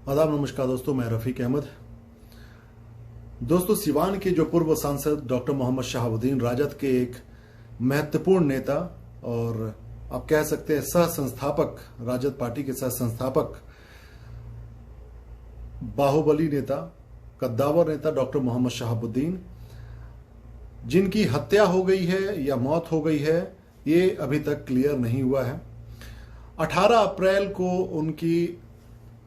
आदाब नमस्कार दोस्तों, मैं रफीक अहमद। दोस्तों, सिवान के जो पूर्व सांसद डॉक्टर मोहम्मद शहाबुद्दीन, राजद के एक महत्वपूर्ण नेता और आप कह सकते हैं सह संस्थापक, राजद पार्टी के सह संस्थापक, बाहुबली नेता, कद्दावर नेता डॉक्टर मोहम्मद शहाबुद्दीन, जिनकी हत्या हो गई है या मौत हो गई है, ये अभी तक क्लियर नहीं हुआ है। 18 अप्रैल को उनकी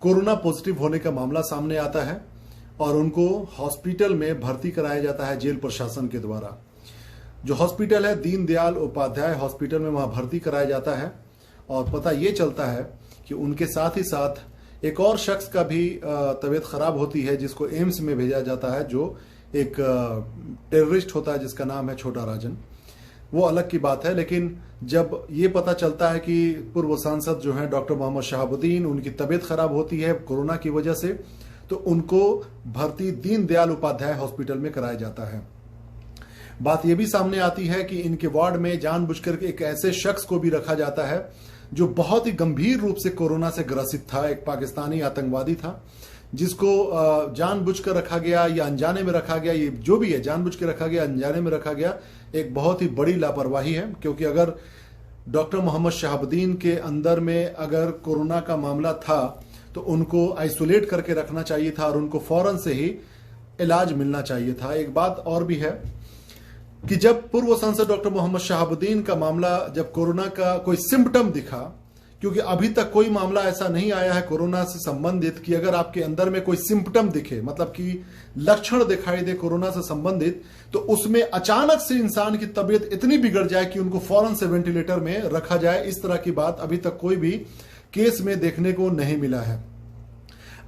कोरोना पॉजिटिव होने का मामला सामने आता है और उनको हॉस्पिटल में भर्ती कराया जाता है जेल प्रशासन के द्वारा। जो हॉस्पिटल है दीनदयाल उपाध्याय हॉस्पिटल में, वहां भर्ती कराया जाता है और पता ये चलता है कि उनके साथ ही साथ एक और शख्स का भी तबीयत खराब होती है, जिसको एम्स में भेजा जाता है, जो एक टेररिस्ट होता है जिसका नाम है छोटा राजन। वो अलग की बात है। लेकिन जब ये पता चलता है कि पूर्व सांसद जो हैं डॉक्टर मोहम्मद शहाबुद्दीन, उनकी तबीयत खराब होती है कोरोना की वजह से, तो उनको भर्ती दीनदयाल उपाध्याय हॉस्पिटल में कराया जाता है। बात यह भी सामने आती है कि इनके वार्ड में जानबूझकर एक ऐसे शख्स को भी रखा जाता है जो बहुत ही गंभीर रूप से कोरोना से ग्रसित था, एक पाकिस्तानी आतंकवादी था, जिसको जानबूझकर रखा गया या अनजाने में रखा गया, ये जो भी है, जानबूझ के रखा गया, अनजाने में रखा गया, एक बहुत ही बड़ी लापरवाही है। क्योंकि अगर डॉक्टर मोहम्मद शहाबुद्दीन के अंदर में अगर कोरोना का मामला था तो उनको आइसोलेट करके रखना चाहिए था और उनको फौरन से ही इलाज मिलना चाहिए था। एक बात और भी है कि जब पूर्व सांसद डॉक्टर मोहम्मद शहाबुद्दीन का मामला, जब कोरोना का कोई सिम्पटम दिखा, क्योंकि अभी तक कोई मामला ऐसा नहीं आया है कोरोना से संबंधित कि अगर आपके अंदर में कोई सिम्पटम दिखे, मतलब कि लक्षण दिखाई दे कोरोना से संबंधित, तो उसमें अचानक से इंसान की तबीयत इतनी बिगड़ जाए कि उनको फौरन से वेंटिलेटर में रखा जाए। इस तरह की बात अभी तक कोई भी केस में देखने को नहीं मिला है।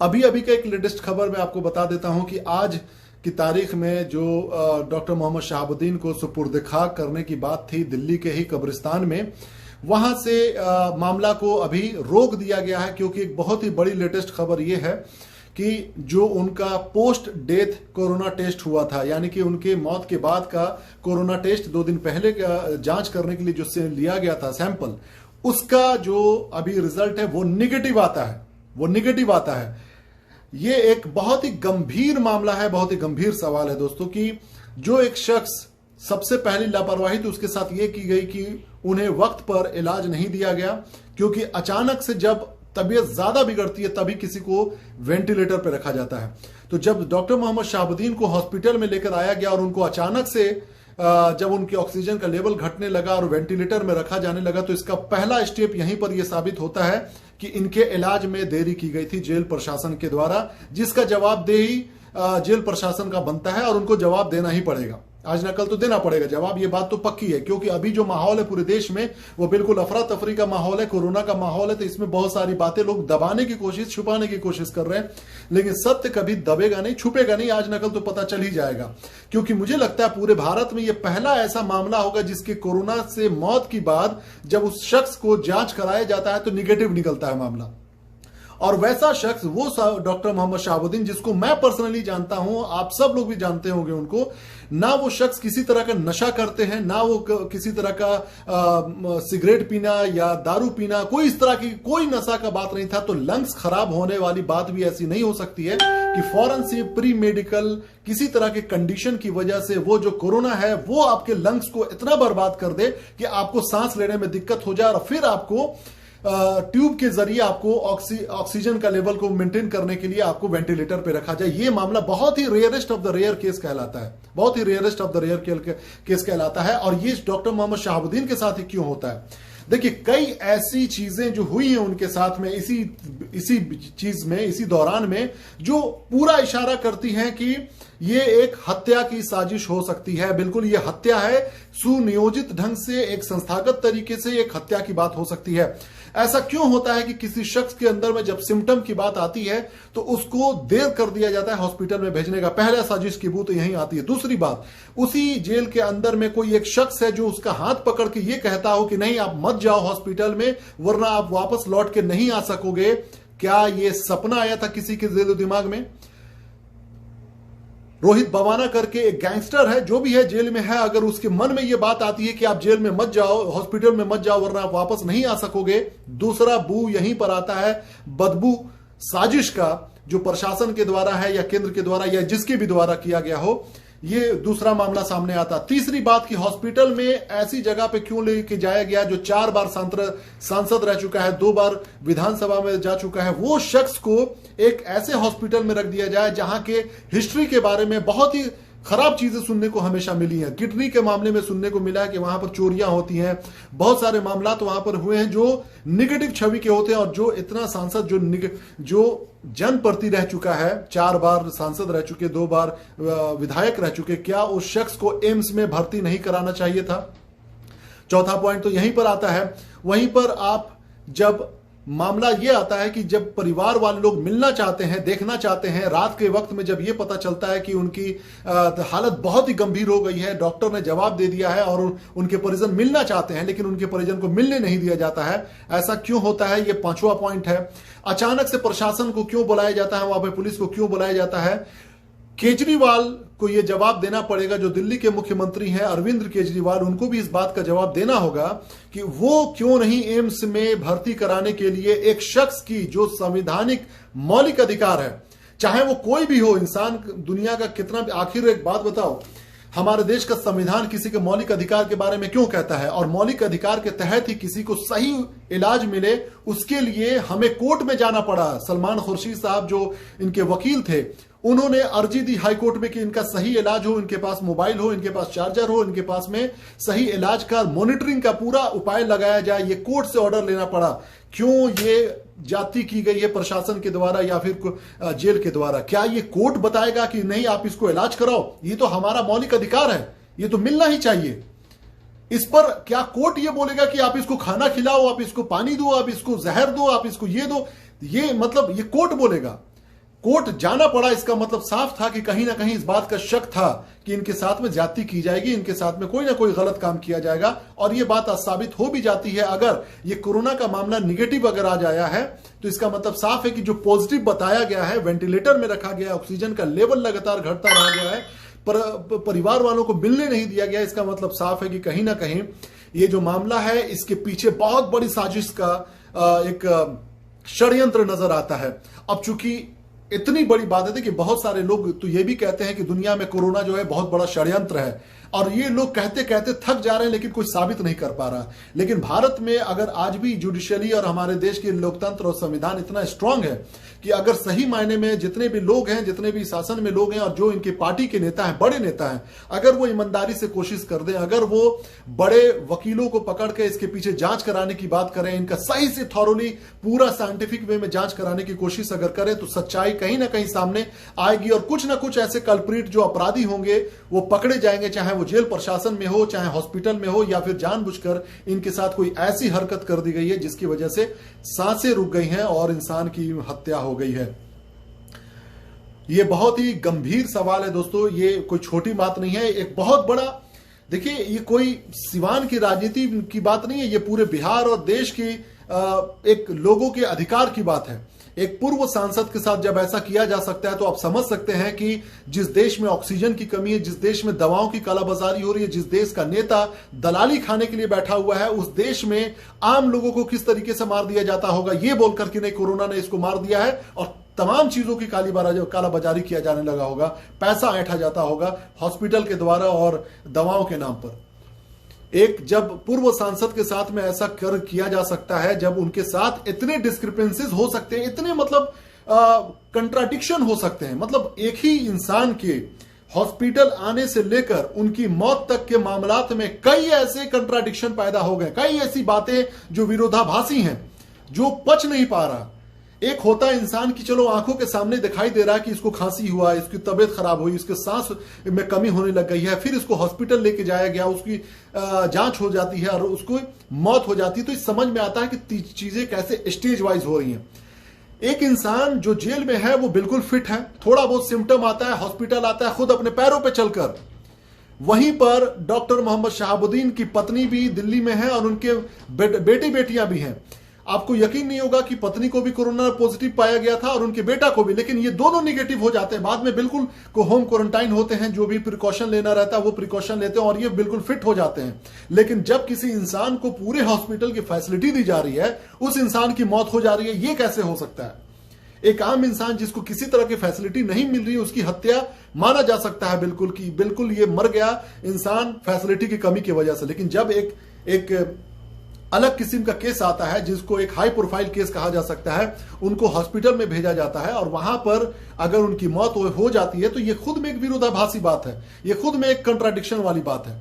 अभी अभी का एक लेटेस्ट खबर मैं आपको बता देता हूं कि आज की तारीख में जो डॉक्टर मोहम्मद शहाबुद्दीन को सुपुर्द खाक करने की बात थी दिल्ली के ही कब्रिस्तान में, वहां से मामला को अभी रोक दिया गया है। क्योंकि एक बहुत ही बड़ी लेटेस्ट खबर यह है कि जो उनका पोस्ट डेथ कोरोना टेस्ट हुआ था, यानी कि उनके मौत के बाद का कोरोना टेस्ट 2 दिन पहले का जांच करने के लिए जो लिया गया था सैंपल, उसका जो अभी रिजल्ट है वो निगेटिव आता है। ये एक बहुत ही गंभीर मामला है, बहुत ही गंभीर सवाल है दोस्तों, कि जो एक शख्स, सबसे पहली लापरवाही तो उसके साथ ये की गई कि उन्हें वक्त पर इलाज नहीं दिया गया। क्योंकि अचानक से जब तबीयत ज्यादा बिगड़ती है तभी किसी को वेंटिलेटर पर रखा जाता है। तो जब डॉक्टर मोहम्मद शहाबुद्दीन को हॉस्पिटल में लेकर आया गया और उनको अचानक से जब उनकी ऑक्सीजन का लेवल घटने लगा और वेंटिलेटर में रखा जाने लगा, तो इसका पहला स्टेप यहीं पर यह साबित होता है कि इनके इलाज में देरी की गई थी जेल प्रशासन के द्वारा, जिसका जवाबदेही जेल प्रशासन का बनता है और उनको जवाब देना ही पड़ेगा। आज ना कल तो देना पड़ेगा जवाब, ये बात तो पक्की है। क्योंकि अभी जो माहौल है पूरे देश में वो बिल्कुल अफरा तफरी का माहौल है, कोरोना का माहौल है। तो इसमें बहुत सारी बातें लोग दबाने की कोशिश, छुपाने की कोशिश कर रहे हैं, लेकिन सत्य कभी दबेगा नहीं, छुपेगा नहीं। आज ना कल तो पता चल ही जाएगा। क्योंकि मुझे लगता है पूरे भारत में ये पहला ऐसा मामला होगा जिसके कोरोना से मौत के बाद जब उस शख्स को जांच कराया जाता है तो निगेटिव निकलता है मामला। और वैसा शख्स वो डॉक्टर मोहम्मद शहाबुद्दीन, जिसको मैं पर्सनली जानता हूं, आप सब लोग भी जानते होंगे उनको, ना वो शख्स किसी तरह का नशा करते हैं, ना वो किसी तरह का सिगरेट पीना या दारू पीना, कोई इस तरह की कोई नशा का बात नहीं था। तो लंग्स खराब होने वाली बात भी ऐसी नहीं हो सकती है कि फौरन से प्री मेडिकल किसी तरह के कंडीशन की वजह से वो जो कोरोना है वो आपके लंग्स को इतना बर्बाद कर दे कि आपको सांस लेने में दिक्कत हो जाए और फिर आपको ट्यूब के जरिए आपको ऑक्सीजन का लेवल को मेंटेन करने के लिए आपको वेंटिलेटर पे रखा जाए। ये मामला बहुत ही rarest of the rare case कहलाता है, बहुत ही rarest of the rare case कहलाता है। और ये डॉक्टर मोहम्मद शहाबुद्दीन के साथ ही क्यों होता है? देखिए, कई ऐसी चीजें जो हुई हैं उनके साथ में इसी दौरान में, जो पूरा इशारा करती हैं कि ये एक हत्या की साजिश हो सकती है। बिल्कुल ये हत्या है, सुनियोजित ढंग से, एक संस्थागत तरीके से एक हत्या की बात हो सकती है। ऐसा क्यों होता है कि किसी शख्स के अंदर में जब सिम्टम की बात आती है तो उसको देर कर दिया जाता है हॉस्पिटल में भेजने का? पहला साजिश की बू तो यहीं आती है। दूसरी बात, उसी जेल के अंदर में कोई एक शख्स है जो उसका हाथ पकड़ के ये कहता हो कि नहीं आप मत जाओ हॉस्पिटल में वरना आप वापस लौट के नहीं आ सकोगे। क्या ये सपना आया था किसी के दिल दिमाग में? रोहित बवाना करके एक गैंगस्टर है, जो भी है जेल में है, अगर उसके मन में यह बात आती है कि आप जेल में मत जाओ, हॉस्पिटल में मत जाओ वरना आप वापस नहीं आ सकोगे, दूसरा बू यहीं पर आता है बदबू साजिश का, जो प्रशासन के द्वारा है या केंद्र के द्वारा या जिसके भी द्वारा किया गया हो, ये दूसरा मामला सामने आता। तीसरी बात कि हॉस्पिटल में ऐसी जगह पे क्यों लेके जाया गया जो 4 बार सांसद रह चुका है, 2 बार विधानसभा में जा चुका है, वो शख्स को एक ऐसे हॉस्पिटल में रख दिया जाए जहां के हिस्ट्री के बारे में बहुत ही खराब चीजें सुनने को हमेशा मिली हैं। किडनी के मामले में सुनने को मिला है कि वहां पर चोरियां होती हैं, बहुत सारे मामला तो वहां पर हुए हैं जो निगेटिव छवि के होते हैं। और जो इतना सांसद जो जनप्रति रह चुका है, 4 बार सांसद रह चुके, 2 बार विधायक रह चुके, क्या उस शख्स को एम्स में भर्ती नहीं कराना चाहिए था? चौथा पॉइंट तो यहीं पर आता है। वहीं पर आप जब मामला यह आता है कि जब परिवार वाले लोग मिलना चाहते हैं, देखना चाहते हैं, रात के वक्त में जब यह पता चलता है कि उनकी हालत बहुत ही गंभीर हो गई है, डॉक्टर ने जवाब दे दिया है और उनके परिजन मिलना चाहते हैं लेकिन उनके परिजन को मिलने नहीं दिया जाता है, ऐसा क्यों होता है? यह 5वां पॉइंट है। अचानक से प्रशासन को क्यों बुलाया जाता है, वहां पर पुलिस को क्यों बुलाया जाता है? केजरीवाल को यह जवाब देना पड़ेगा, जो दिल्ली के मुख्यमंत्री हैं अरविंद केजरीवाल, उनको भी इस बात का जवाब देना होगा कि वो क्यों नहीं एम्स में भर्ती कराने के लिए एक शख्स की जो संवैधानिक मौलिक अधिकार है, चाहे वो कोई भी हो, इंसान दुनिया का कितना भी। आखिर एक बात बताओ, हमारे देश का संविधान किसी के मौलिक अधिकार के बारे में क्यों कहता है? और मौलिक अधिकार के तहत ही किसी को सही इलाज मिले, उसके लिए हमें कोर्ट में जाना पड़ा। सलमान खुर्शीद साहब जो इनके वकील थे, उन्होंने अर्जी दी हाई कोर्ट में कि इनका सही इलाज हो, इनके पास मोबाइल हो, इनके पास चार्जर हो, इनके पास में सही इलाज का मॉनिटरिंग का पूरा उपाय लगाया जाए। ये कोर्ट से ऑर्डर लेना पड़ा। क्यों ये जाति की गई है प्रशासन के द्वारा या फिर जेल के द्वारा? क्या ये कोर्ट बताएगा कि नहीं आप इसको इलाज कराओ? ये तो हमारा मौलिक अधिकार है, ये तो मिलना ही चाहिए। इस पर क्या कोर्ट ये बोलेगा कि आप इसको खाना खिलाओ, आप इसको पानी दो, आप इसको जहर दो, आप इसको ये दो? ये मतलब ये कोर्ट बोलेगा। कोर्ट जाना पड़ा, इसका मतलब साफ था कि कहीं ना कहीं इस बात का शक था कि इनके साथ में जाति की जाएगी, इनके साथ में कोई ना कोई गलत काम किया जाएगा। और ये बात साबित हो भी जाती है। अगर ये कोरोना का मामला निगेटिव अगर आ जाया है तो इसका मतलब साफ है कि जो पॉजिटिव बताया गया है, वेंटिलेटर में रखा गया, ऑक्सीजन का लेवल लगातार घटता रहा गया है, परिवार वालों को मिलने नहीं दिया गया, इसका मतलब साफ है कि कहीं ना कहीं ये जो मामला है इसके पीछे बहुत बड़ी साजिश का एक षड्यंत्र नजर आता है। अब चूंकि इतनी बड़ी बात है कि बहुत सारे लोग तो ये भी कहते हैं कि दुनिया में कोरोना जो है बहुत बड़ा षड्यंत्र है, और ये लोग कहते कहते थक जा रहे हैं लेकिन कुछ साबित नहीं कर पा रहा। लेकिन भारत में अगर आज भी जुडिशियरी और हमारे देश के लोकतंत्र और संविधान इतना स्ट्रांग है कि अगर सही मायने में जितने भी लोग हैं, जितने भी शासन में लोग हैं और जो इनके पार्टी के नेता हैं, बड़े नेता हैं, अगर वो ईमानदारी से कोशिश कर दें, अगर वो बड़े वकीलों को पकड़ के इसके पीछे जांच कराने की बात करें, इनका सही से थॉरोली पूरा साइंटिफिक वे में जांच कराने की कोशिश अगर करें, तो सच्चाई कहीं ना कहीं सामने आएगी और कुछ ना कुछ ऐसे कल्प्रिट जो अपराधी होंगे वो पकड़े जाएंगे, चाहे वो जेल प्रशासन में हो, चाहे हॉस्पिटल में हो, या फिर जानबूझकर इनके साथ कोई ऐसी हरकत कर दी गई है जिसकी वजह से सांसें रुक गई हैं और इंसान की हत्या हो गई है। यह बहुत ही गंभीर सवाल है दोस्तों, ये कोई छोटी बात नहीं है, एक बहुत बड़ा। देखिए, ये कोई सिवान की राजनीति की बात नहीं है, ये पूरे बिहार और देश की एक लोगों के अधिकार की बात है। एक पूर्व सांसद के साथ जब ऐसा किया जा सकता है तो आप समझ सकते हैं कि जिस देश में ऑक्सीजन की कमी है, जिस देश में दवाओं की कालाबाजारी हो रही है, जिस देश का नेता दलाली खाने के लिए बैठा हुआ है, उस देश में आम लोगों को किस तरीके से मार दिया जाता होगा, ये बोलकर कि नहीं कोरोना ने इसको मार दिया है, और तमाम चीजों की कालाबाजारी किया जाने लगा होगा, पैसा ऐंठा जाता होगा हॉस्पिटल के द्वारा और दवाओं के नाम पर। एक जब पूर्व सांसद के साथ में ऐसा किया जा सकता है, जब उनके साथ इतने डिस्क्रिपेंसीज हो सकते हैं, इतने मतलब कंट्राडिक्शन हो सकते हैं, मतलब एक ही इंसान के हॉस्पिटल आने से लेकर उनकी मौत तक के मामलात में कई ऐसे कंट्राडिक्शन पैदा हो गए, कई ऐसी बातें जो विरोधाभासी हैं, जो पच नहीं पा रहा। एक होता है इंसान की चलो आंखों के सामने दिखाई दे रहा है कि इसको खांसी हुआ, इसकी तबीयत खराब हुई, इसके सांस में कमी होने लग गई है, फिर इसको हॉस्पिटल लेके जाया गया, उसकी जांच हो जाती है और उसको मौत हो जाती है, तो इस समझ में आता है कि चीजें कैसे स्टेज वाइज हो रही हैं। एक इंसान जो जेल में है वो बिल्कुल फिट है, थोड़ा बहुत सिम्टम आता है, हॉस्पिटल आता है खुद अपने पैरों पर चलकर। वहीं पर डॉक्टर मोहम्मद शहाबुद्दीन की पत्नी भी दिल्ली में है और उनके बेटे बेटियां भी हैं। आपको यकीन नहीं होगा कि पत्नी को भी कोरोना पॉजिटिव पाया गया था और उनके बेटा को भी, लेकिन ये दोनों निगेटिव हो जाते हैं, बाद में बिल्कुल को होम क्वारंटाइन होते हैं, जो भी प्रिकॉशन लेना रहता है वो प्रिकॉशन लेते हैं और ये बिल्कुल फिट हो जाते हैं। लेकिन जब किसी इंसान को पूरे हॉस्पिटल की फैसिलिटी दी जा रही है, उस इंसान की मौत हो जा रही है, ये कैसे हो सकता है? एक आम इंसान जिसको किसी तरह की फैसिलिटी नहीं मिल रही है, उसकी हत्या माना जा सकता है बिल्कुल कि बिल्कुल ये मर गया इंसान फैसिलिटी की कमी की वजह से। लेकिन जब एक अलग किस्म का केस आता है जिसको एक हाई प्रोफाइल केस कहा जा सकता है, उनको हॉस्पिटल में भेजा जाता है और वहां पर अगर उनकी मौत हो जाती है तो ये खुद में एक विरोधाभासी बात है, ये खुद में एक कंट्राडिक्शन वाली बात है।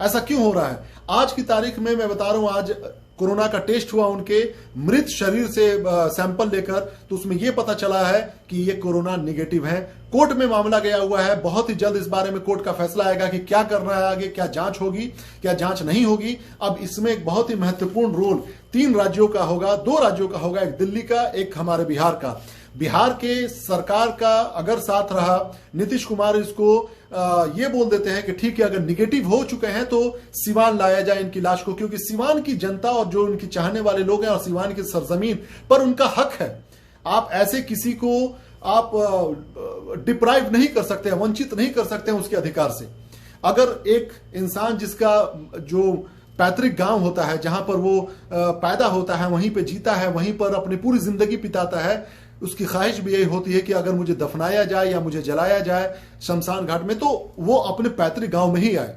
ऐसा क्यों हो रहा है? आज की तारीख में मैं बता रहा हूं, आज कोरोना का टेस्ट हुआ उनके मृत शरीर से सैंपल लेकर, तो उसमें यह पता चला है कि ये कोरोना निगेटिव है। कोर्ट में मामला गया हुआ है, बहुत ही जल्द इस बारे में कोर्ट का फैसला आएगा कि क्या करना है आगे, क्या जांच होगी, क्या जांच नहीं होगी। अब इसमें एक बहुत ही महत्वपूर्ण रोल 3 राज्यों का होगा, 2 राज्यों का होगा, एक दिल्ली का, एक हमारे बिहार का। बिहार के सरकार का अगर साथ रहा, नीतीश कुमार इसको ये बोल देते हैं कि ठीक है, अगर निगेटिव हो चुके हैं तो सिवान लाया जाए इनकी लाश को, क्योंकि सिवान की जनता और जो उनकी चाहने वाले लोग हैं और सिवान की सरजमीन पर उनका हक है। आप ऐसे किसी को आप डिप्राइव नहीं कर सकते, वंचित नहीं कर सकते हैं उसके अधिकार से। अगर एक इंसान जिसका जो पैतृक गांव होता है, जहां पर वो पैदा होता है, वहीं पे जीता है, वहीं पर अपनी पूरी जिंदगी बिताता है, उसकी ख्वाहिश भी यही होती है कि अगर मुझे दफनाया जाए या मुझे जलाया जाए शमशान घाट में, तो वो अपने पैतृक गांव में ही आए।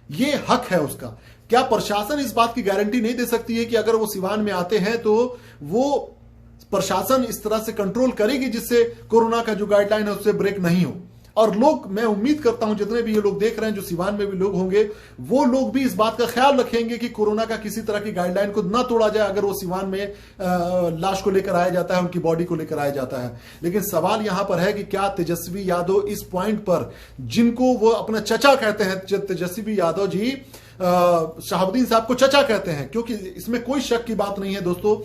ये हक है उसका। क्या प्रशासन इस बात की गारंटी नहीं दे सकती है कि अगर वो सिवान में आते हैं तो वो प्रशासन इस तरह से कंट्रोल करेगी जिससे कोरोना का जो गाइडलाइन है उससे ब्रेक नहीं हो? और लोग, मैं उम्मीद करता हूं जितने भी ये लोग देख रहे हैं, जो सिवान में भी लोग होंगे, वो लोग भी इस बात का ख्याल रखेंगे कि कोरोना का किसी तरह की गाइडलाइन को ना तोड़ा जाए अगर वो सिवान में लाश को लेकर आया जाता है, उनकी बॉडी को लेकर आया जाता है। लेकिन सवाल यहां पर है कि क्या तेजस्वी यादव इस पॉइंट पर, जिनको वो अपना चचा कहते हैं, तेजस्वी यादव जी शहाबुद्दीन साहब को चचा कहते हैं, क्योंकि इसमें कोई शक की बात नहीं है दोस्तों,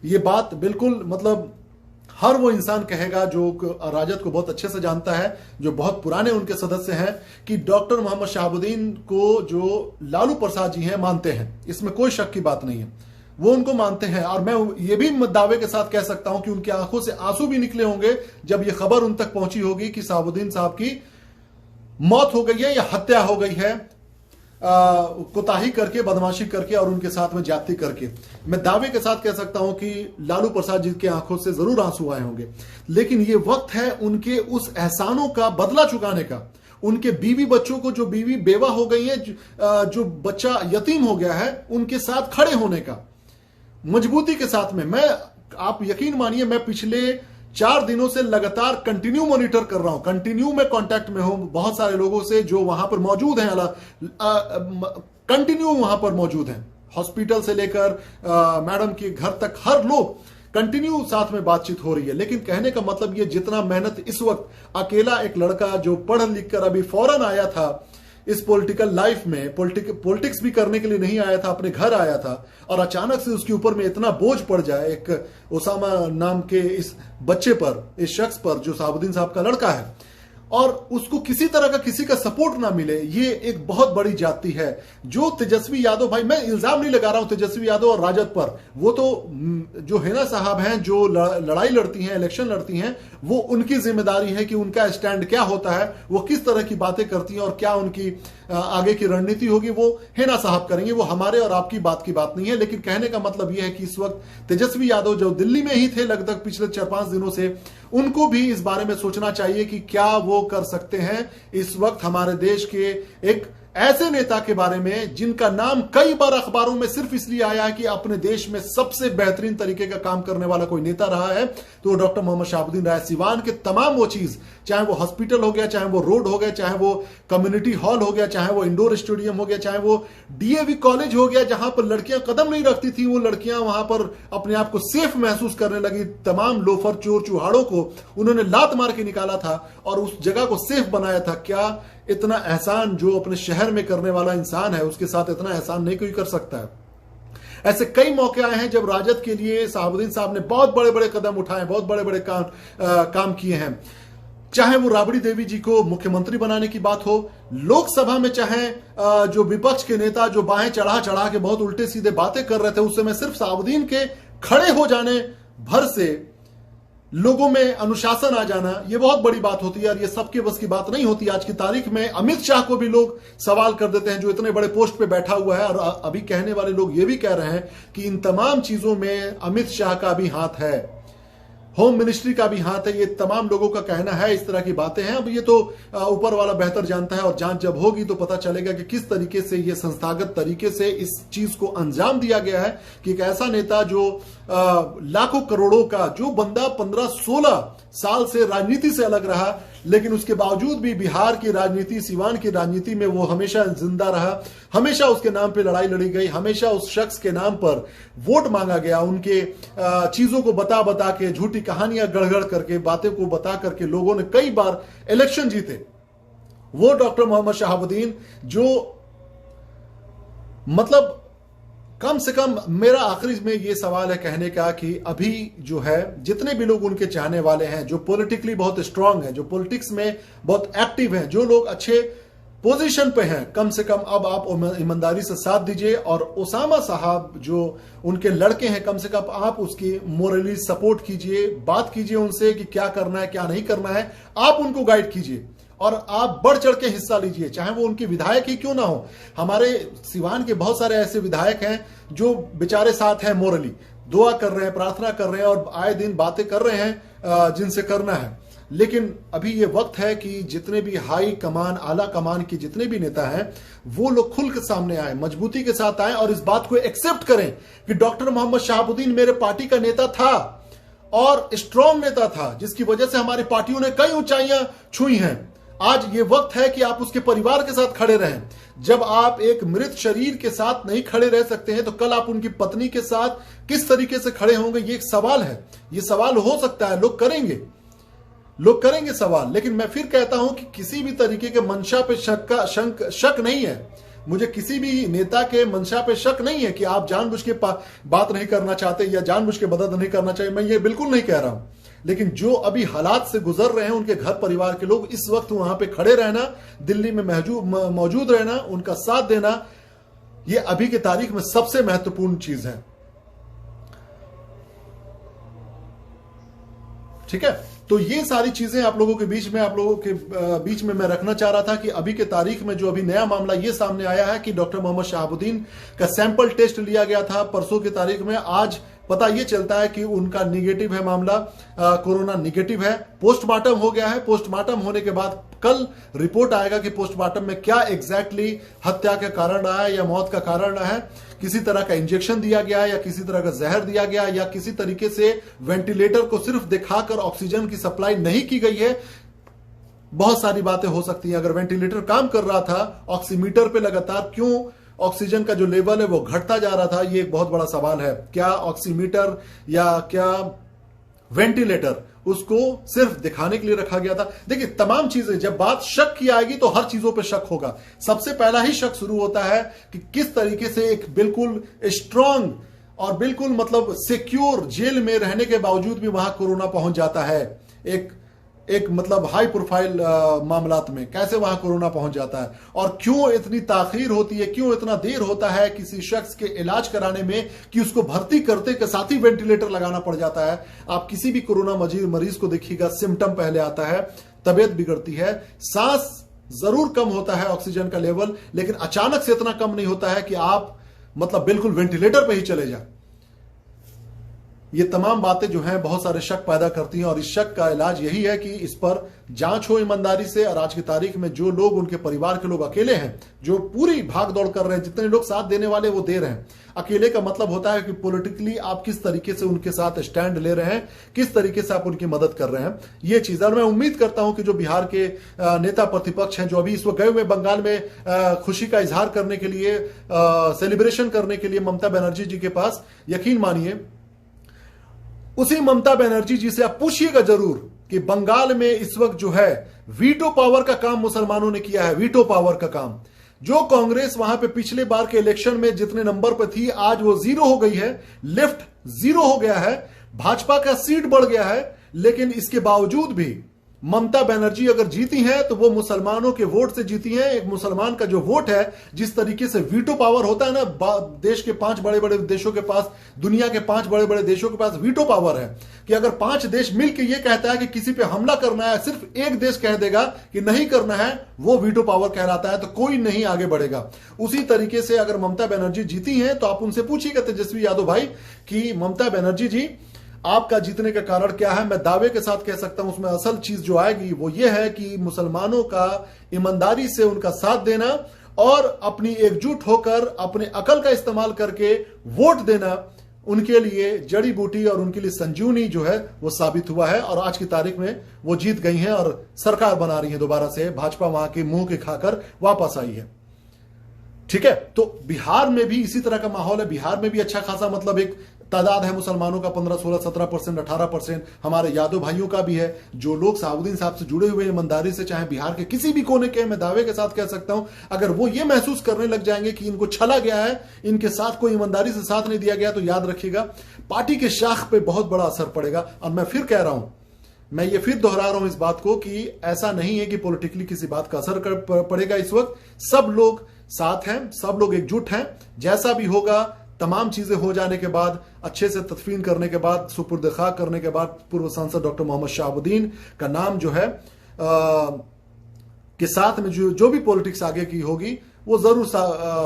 ये बात बिल्कुल मतलब हर वो इंसान कहेगा जो राजद को बहुत अच्छे से जानता है, जो बहुत पुराने उनके सदस्य हैं, कि डॉक्टर मोहम्मद शहाबुद्दीन को जो लालू प्रसाद जी हैं मानते हैं, इसमें कोई शक की बात नहीं है, वो उनको मानते हैं। और मैं ये भी दावे के साथ कह सकता हूं कि उनकी आंखों से आंसू भी निकले होंगे जब ये खबर उन तक पहुंची होगी कि शहाबुद्दीन साहब की मौत हो गई है या हत्या हो गई है, कोताही करके, बदमाशी करके और उनके साथ में जाति करके। मैं दावे के साथ कह सकता हूं कि लालू प्रसाद जी की आंखों से जरूर आंसू आए होंगे। लेकिन ये वक्त है उनके उस एहसानों का बदला चुकाने का, उनके बीवी बच्चों को, जो बीवी बेवा हो गई है, जो बच्चा यतीम हो गया है, उनके साथ खड़े होने का, मजबूती के साथ में। आप यकीन मानिए, मैं पिछले 4 दिनों से लगातार कंटिन्यू मॉनिटर कर रहा हूं, कंटिन्यू में कांटेक्ट में हूं बहुत सारे लोगों से जो वहां पर मौजूद हैं, कंटिन्यू वहां पर मौजूद हैं, हॉस्पिटल से लेकर मैडम के घर तक, हर लोग कंटिन्यू साथ में बातचीत हो रही है। लेकिन कहने का मतलब ये, जितना मेहनत इस वक्त अकेला एक लड़का जो पढ़ लिख कर अभी फौरन आया था इस पॉलिटिकल लाइफ में, पॉलिटिक्स भी करने के लिए नहीं आया था, अपने घर आया था, और अचानक से उसके ऊपर में इतना बोझ पड़ जाए एक ओसामा नाम के इस बच्चे पर, इस शख्स पर जो शहाबुद्दीन साहब का लड़का है, और उसको किसी तरह का किसी का सपोर्ट ना मिले, ये एक बहुत बड़ी जाति है। जो तेजस्वी यादव, भाई मैं इल्जाम नहीं लगा रहा हूं तेजस्वी यादव और राजद पर, वो तो जो हेना साहब हैं, जो लड़ाई लड़ती हैं, इलेक्शन लड़ती हैं, वो उनकी जिम्मेदारी है कि उनका स्टैंड क्या होता है, वो किस तरह की बातें करती हैं और क्या उनकी आगे की रणनीति होगी, वो हेना साहब करेंगे, वो हमारे और आपकी बात की बात नहीं है। लेकिन कहने का मतलब यह है कि इस वक्त तेजस्वी यादव जो दिल्ली में ही थे लगभग पिछले 4-5 दिनों से, उनको भी इस बारे में सोचना चाहिए कि क्या वो कर सकते हैं इस वक्त हमारे देश के एक ऐसे नेता के बारे में जिनका नाम कई बार अखबारों में सिर्फ इसलिए आया है कि अपने देश में सबसे बेहतरीन तरीके का काम करने वाला कोई नेता रहा है, तो डॉक्टर मोहम्मद शहाबुद्दीन रहा है। सिवान के तमाम वो चीज, चाहे वो हॉस्पिटल हो गया, चाहे वो रोड हो गया, चाहे वो कम्युनिटी हॉल हो गया, चाहे वो इंडोर स्टेडियम हो गया, चाहे वो डीएवी कॉलेज हो गया जहां पर लड़कियां कदम नहीं रखती थी, वो लड़कियां वहां पर अपने आप को सेफ महसूस करने लगी। तमाम लोफर, चोर चुहाड़ों को उन्होंने लात मार के निकाला था और उस जगह को सेफ बनाया था। क्या इतना एहसान जो अपने शहर में करने वाला इंसान है, उसके साथ इतना एहसान नहीं कोई कर सकता है? ऐसे कई मौके आए हैं जब राजद के लिए शहाबुद्दीन साहब ने बहुत बड़े बड़े कदम उठाए, बहुत बड़े बड़े काम किए हैं। चाहे वो राबड़ी देवी जी को मुख्यमंत्री बनाने की बात हो, लोकसभा में चाहे जो विपक्ष के नेता जो बाहें चढ़ा चढ़ा के बहुत उल्टे सीधे बातें कर रहे थे, उस समय सिर्फ शहाबुद्दीन के खड़े हो जाने भर से लोगों में अनुशासन आ जाना, यह बहुत बड़ी बात होती है और ये सबके बस की बात नहीं होती। आज की तारीख में अमित शाह को भी लोग सवाल कर देते हैं, जो इतने बड़े पोस्ट पे बैठा हुआ है, और अभी कहने वाले लोग ये भी कह रहे हैं कि इन तमाम चीजों में अमित शाह का भी हाथ है। होम मिनिस्ट्री का भी हाथ है, ये तमाम लोगों का कहना है, इस तरह की बातें हैं। अब ये तो ऊपर वाला बेहतर जानता है, और जांच जब होगी तो पता चलेगा कि किस तरीके से ये संस्थागत तरीके से इस चीज को अंजाम दिया गया है कि एक ऐसा नेता जो लाखों करोड़ों का, जो बंदा 15-16 साल से राजनीति से अलग रहा, लेकिन उसके बावजूद भी बिहार की राजनीति, सीवान की राजनीति में वो हमेशा जिंदा रहा, हमेशा उसके नाम पे लड़ाई लड़ी गई, हमेशा उस शख्स के नाम पर वोट मांगा गया, उनके चीजों को बता बता के, झूठी कहानियां गढ़ करके, बातें को बता करके लोगों ने कई बार इलेक्शन जीते। वो डॉक्टर मोहम्मद शहाबुद्दीन जो मतलब कम से कम मेरा आखिरी में ये सवाल है कहने का कि अभी जो है जितने भी लोग उनके चाहने वाले हैं, जो पॉलिटिकली बहुत स्ट्रांग हैं, जो पॉलिटिक्स में बहुत एक्टिव हैं, जो लोग अच्छे पोजीशन पे हैं, कम से कम अब आप ईमानदारी से साथ दीजिए, और ओसामा साहब जो उनके लड़के हैं, कम से कम आप उसकी मोरली सपोर्ट कीजिए, बात कीजिए उनसे कि क्या करना है क्या नहीं करना है, आप उनको गाइड कीजिए और आप बढ़ चढ़ के हिस्सा लीजिए, चाहे वो उनके विधायक ही क्यों ना हो। हमारे सिवान के बहुत सारे ऐसे विधायक हैं जो बेचारे साथ हैं, मोरली दुआ कर रहे हैं, प्रार्थना कर रहे हैं और आए दिन बातें कर रहे हैं जिनसे करना है। लेकिन अभी ये वक्त है कि जितने भी हाई कमान, आला कमान के जितने भी नेता हैं, वो लोग खुल के सामने आए, मजबूती के साथ आए और इस बात को एक्सेप्ट करें कि डॉक्टर मोहम्मद शहाबुद्दीन मेरे पार्टी का नेता था और स्ट्रांग नेता था, जिसकी वजह से हमारी पार्टियों ने कई ऊंचाइयां छुई हैं। आज ये वक्त है कि आप उसके परिवार के साथ खड़े रहें। जब आप एक मृत शरीर के साथ नहीं खड़े रह सकते हैं तो कल आप उनकी पत्नी के साथ किस तरीके से खड़े होंगे, ये एक सवाल है। ये सवाल हो सकता है, लोग करेंगे सवाल। लेकिन मैं फिर कहता हूं कि किसी भी तरीके के मंशा पे शक नहीं है। मुझे किसी भी नेता के मंशा पे शक नहीं है कि आप जानबूझ के बात नहीं करना चाहते या जानबूझ के मदद नहीं करना चाहिए, मैं ये बिल्कुल नहीं कह रहा हूं। लेकिन जो अभी हालात से गुजर रहे हैं उनके घर परिवार के लोग, इस वक्त वहां पे खड़े रहना, दिल्ली में मौजूद रहना, उनका साथ देना, ये अभी की तारीख में सबसे महत्वपूर्ण चीज है। ठीक है, तो ये सारी चीजें आप लोगों के बीच में मैं रखना चाह रहा था कि अभी के तारीख में जो अभी नया मामला ये सामने आया है कि डॉक्टर मोहम्मद शहाबुद्दीन का सैंपल टेस्ट लिया गया था परसों की तारीख में। आज पता ये चलता है कि उनका निगेटिव है, मामला कोरोना निगेटिव है। पोस्टमार्टम हो गया है। पोस्टमार्टम होने के बाद कल रिपोर्ट आएगा कि पोस्टमार्टम में क्या एग्जैक्टली हत्या का कारण रहा है या मौत का कारण रहा है। किसी तरह का इंजेक्शन दिया गया या किसी तरह का जहर दिया गया या किसी तरीके से वेंटिलेटर को सिर्फ दिखाकर ऑक्सीजन की सप्लाई नहीं की गई है। बहुत सारी बातें हो सकती हैं। अगर वेंटिलेटर काम कर रहा था, ऑक्सीमीटर पे लगातार क्यों ऑक्सीजन का जो लेवल है वो घटता जा रहा था, ये एक बहुत बड़ा सवाल है। क्या ऑक्सीमीटर या क्या वेंटिलेटर उसको सिर्फ दिखाने के लिए रखा गया था? देखिए, तमाम चीजें, जब बात शक की आएगी तो हर चीजों पे शक होगा। सबसे पहला ही शक शुरू होता है कि किस तरीके से एक बिल्कुल स्ट्रांग और बिल्कुल मतलब सिक्योर जेल में रहने के बावजूद भी वहां कोरोना पहुंच जाता है। एक मतलब हाई प्रोफाइल मामलात में कैसे वहां कोरोना पहुंच जाता है और क्यों इतनी ताखीर होती है, क्यों इतना देर होता है किसी शख्स के इलाज कराने में कि उसको भर्ती करते के साथ ही वेंटिलेटर लगाना पड़ जाता है। आप किसी भी कोरोना मरीज को देखिएगा, सिम्टम पहले आता है, तबीयत बिगड़ती है, सांस जरूर कम होता है, ऑक्सीजन का लेवल, लेकिन अचानक से इतना कम नहीं होता है कि आप मतलब बिल्कुल वेंटिलेटर पे ही चले जाए। ये तमाम बातें जो हैं बहुत सारे शक पैदा करती हैं और इस शक का इलाज यही है कि इस पर जांच हो ईमानदारी से। और आज की तारीख में जो लोग, उनके परिवार के लोग अकेले हैं, जो पूरी भाग दौड़ कर रहे हैं, जितने लोग साथ देने वाले वो दे रहे हैं। अकेले का मतलब होता है कि पॉलिटिकली आप किस तरीके से उनके साथ स्टैंड ले रहे हैं, किस तरीके से आप उनकी मदद कर रहे हैं, ये चीज। और मैं उम्मीद करता हूं कि जो बिहार के नेता प्रतिपक्ष हैं, जो अभी इस वक्त गए हुए बंगाल में खुशी का इजहार करने के लिए, सेलिब्रेशन करने के लिए ममता बनर्जी जी के पास, यकीन मानिए उसी ममता बनर्जी जी से आप पूछिएगा जरूर कि बंगाल में इस वक्त जो है वीटो पावर का काम मुसलमानों ने किया है। वीटो पावर का काम, जो कांग्रेस वहां पे पिछले बार के इलेक्शन में जितने नंबर पर थी, आज वो 0 हो गई है। लेफ्ट 0 हो गया है, भाजपा का सीट बढ़ गया है। लेकिन इसके बावजूद भी ममता बनर्जी अगर जीती हैं तो वो मुसलमानों के वोट से जीती हैं। एक मुसलमान का जो वोट है, जिस तरीके से वीटो पावर होता है ना, देश के 5 बड़े बड़े देशों के पास, दुनिया के 5 बड़े बड़े देशों के पास वीटो पावर है कि अगर 5 देश मिलकर ये कहता है कि किसी पे हमला करना है, सिर्फ एक देश कह देगा कि नहीं करना है, वो वीटो पावर कहलाता है, तो कोई नहीं आगे बढ़ेगा। उसी तरीके से अगर ममता बनर्जी जीती हैं तो आप उनसे पूछिएगा, तेजस्वी यादव भाई, कि ममता बनर्जी जी आपका जीतने का कारण क्या है? मैं दावे के साथ कह सकता हूं उसमें असल चीज जो आएगी वो ये है कि मुसलमानों का ईमानदारी से उनका साथ देना और अपनी एकजुट होकर अपने अकल का इस्तेमाल करके वोट देना उनके लिए जड़ी बूटी और उनके लिए संजीवनी जो है वो साबित हुआ है। और आज की तारीख में वो जीत गई हैं और सरकार बना रही है दोबारा से। भाजपा वहां के मुंह के खाकर वापस आई है। ठीक है, तो बिहार में भी इसी तरह का माहौल है। बिहार में भी अच्छा खासा मतलब एक तादाद है मुसलमानों का, 15, 16, 17%, 18%। हमारे यादव भाइयों का भी है। जो लोग शहाबुद्दीन साहब से जुड़े हुए ईमानदारी से, चाहे बिहार के किसी भी कोने के, मैं दावे के साथ कह सकता हूं, अगर वो ये महसूस करने लग जाएंगे कि इनको छला गया है, इनके साथ कोई ईमानदारी से साथ नहीं दिया गया, तो याद रखिएगा पार्टी के शाख पे बहुत बड़ा असर पड़ेगा। और मैं फिर कह रहा हूं, मैं ये फिर दोहरा रहा हूं इस बात को कि ऐसा नहीं है कि पॉलिटिकली किसी बात का असर पड़ेगा। इस वक्त सब लोग साथ हैं, सब लोग एकजुट हैं। जैसा भी होगा, तमाम चीजें हो जाने के बाद, अच्छे से तदफीन करने के बाद, सुपुर्द खाक करने के बाद, पूर्व सांसद डॉक्टर मोहम्मद शहाबुद्दीन का नाम जो है के साथ में जो भी पॉलिटिक्स आगे की होगी वो जरूर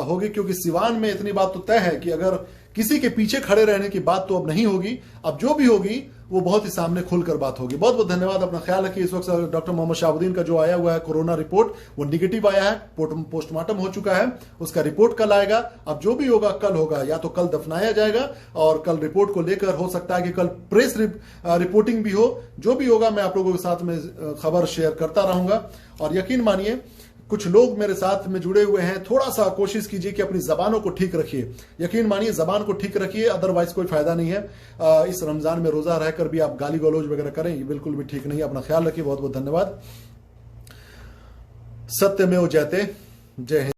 होगी। क्योंकि सिवान में इतनी बात तो तय है कि अगर किसी के पीछे खड़े रहने की बात तो अब नहीं होगी। अब जो भी होगी वो बहुत ही सामने खुलकर बात होगी। बहुत बहुत धन्यवाद। अपना ख्याल रखिए। इस वक्त डॉक्टर मोहम्मद शहाबुद्दीन का जो आया हुआ है कोरोना रिपोर्ट वो निगेटिव आया है, पोस्टमार्टम हो चुका है। उसका रिपोर्ट कल आएगा। अब जो भी होगा कल होगा, या तो कल दफनाया जाएगा और कल रिपोर्ट को लेकर हो सकता है कि कल प्रेस रिपोर्टिंग भी हो। जो भी होगा मैं आप लोगों के साथ में खबर शेयर करता रहूंगा। और यकीन मानिए कुछ लोग मेरे साथ में जुड़े हुए हैं, थोड़ा सा कोशिश कीजिए कि अपनी जबानों को ठीक रखिए। यकीन मानिए जबान को ठीक रखिए, अदरवाइज कोई फायदा नहीं है। इस रमजान में रोजा रहकर भी आप गाली गलौज वगैरह करें, ये बिल्कुल भी ठीक नहीं है। अपना ख्याल रखिए। बहुत बहुत धन्यवाद। सत्यमेव जयते। जय हिंद।